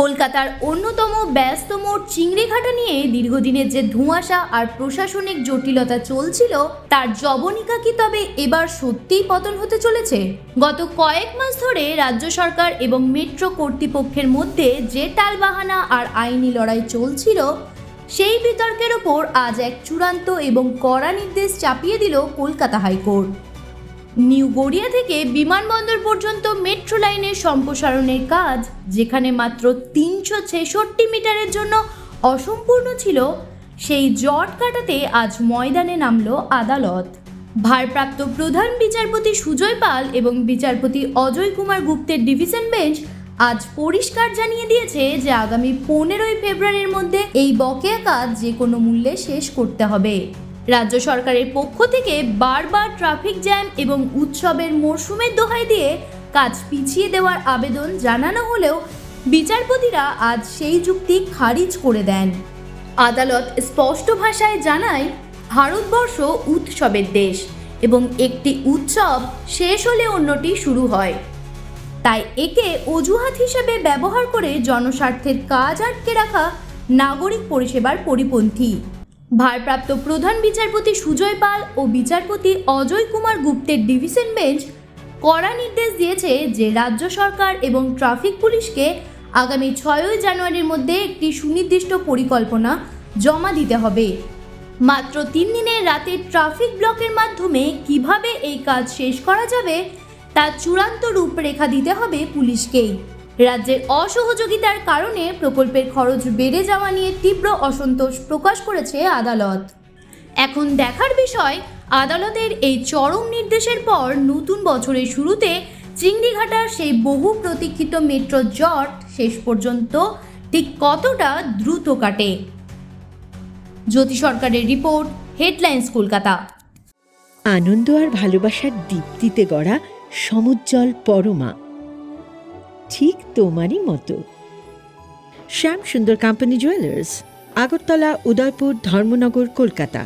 কলকাতার অন্যতম ব্যস্ততম চিংড়িঘাটা নিয়ে দীর্ঘদিনের যে ধোঁয়াশা আর প্রশাসনিক জটিলতা চলছিল তার জবনিকা কি তবে এবার সত্যিই পতন হতে চলেছে? গত কয়েক মাস ধরে রাজ্য সরকার এবং মেট্রো কর্তৃপক্ষের মধ্যে যে টালবাহানা আর আইনি লড়াই চলছিল, সেই বিতর্কের ওপর আজ এক চূড়ান্ত এবং কড়া নির্দেশ চাপিয়ে দিল কলকাতা হাইকোর্ট। নিউ গড়িয়া থেকে বিমানবন্দর পর্যন্ত মেট্রো লাইনের সম্প্রসারণের কাজ যেখানে মাত্র 366 মিটারের জন্য অসম্পূর্ণ ছিল, সেই জট কাটাতে আজ ময়দানে নামল আদালত। ভারপ্রাপ্ত প্রধান বিচারপতি সুজয় পাল এবং বিচারপতি অজয় কুমার গুপ্তের ডিভিশন বেঞ্চ আজ পরিষ্কার জানিয়ে দিয়েছে যে আগামী 15ই ফেব্রুয়ারির মধ্যে এই বকেয়া কাজ যে কোনো মূল্যে শেষ করতে হবে। রাজ্য সরকারের পক্ষ থেকে বারবার ট্রাফিক জ্যাম এবং উৎসবের মরশুমের দোহাই দিয়ে কাজ পিছিয়ে দেওয়ার আবেদন জানানো হলেও বিচারপতিরা আজ সেই যুক্তি খারিজ করে দেন। আদালত স্পষ্ট ভাষায় জানায়, ভারতবর্ষ উৎসবের দেশ এবং একটি উৎসব শেষ হলে অন্যটি শুরু হয়, তাই একে অজুহাত হিসেবে ব্যবহার করে জনস্বার্থের কাজ আটকে রাখা নাগরিক পরিষেবার পরিপন্থী। ভারপ্রাপ্ত প্রধান বিচারপতি সুজয় পাল ও বিচারপতি অজয় কুমার গুপ্তের ডিভিশন বেঞ্চ কড়া নির্দেশ দিয়েছে যে রাজ্য সরকার এবং ট্রাফিক পুলিশকে আগামী 6ই জানুয়ারির মধ্যে একটি সুনির্দিষ্ট পরিকল্পনা জমা দিতে হবে। মাত্র 3 দিনের রাতে ট্রাফিক ব্লকের মাধ্যমে কিভাবে এই কাজ শেষ করা যাবে তার চূড়ান্ত রূপরেখা দিতে হবে পুলিশকেই। রাজ্যের অসহযোগিতার কারণে প্রকল্পের খরচ বেড়ে যাওয়া নিয়ে তীব্র অসন্তোষ প্রকাশ করেছে আদালত। এখন দেখার বিষয়, আদালতের এই চরম নির্দেশের পর নতুন বছরের শুরুতে চিংড়িঘাটার সেই বহু প্রতীক্ষিত মেট্রো জট শেষ পর্যন্ত ঠিক কতটা দ্রুত কাটে। জ্যোতি সরকারের রিপোর্ট, হেডলাইন্স কলকাতা। আনন্দ আর ভালোবাসার দীপ্তিতে গড়া সমুজ্জ্বল পরমা, ঠিক তোমারই মতো। শ্যাম সুন্দর কোম্পানি জুয়েলার্স, আগরতলা, উদয়পুর, ধর্মনগর, কলকাতা।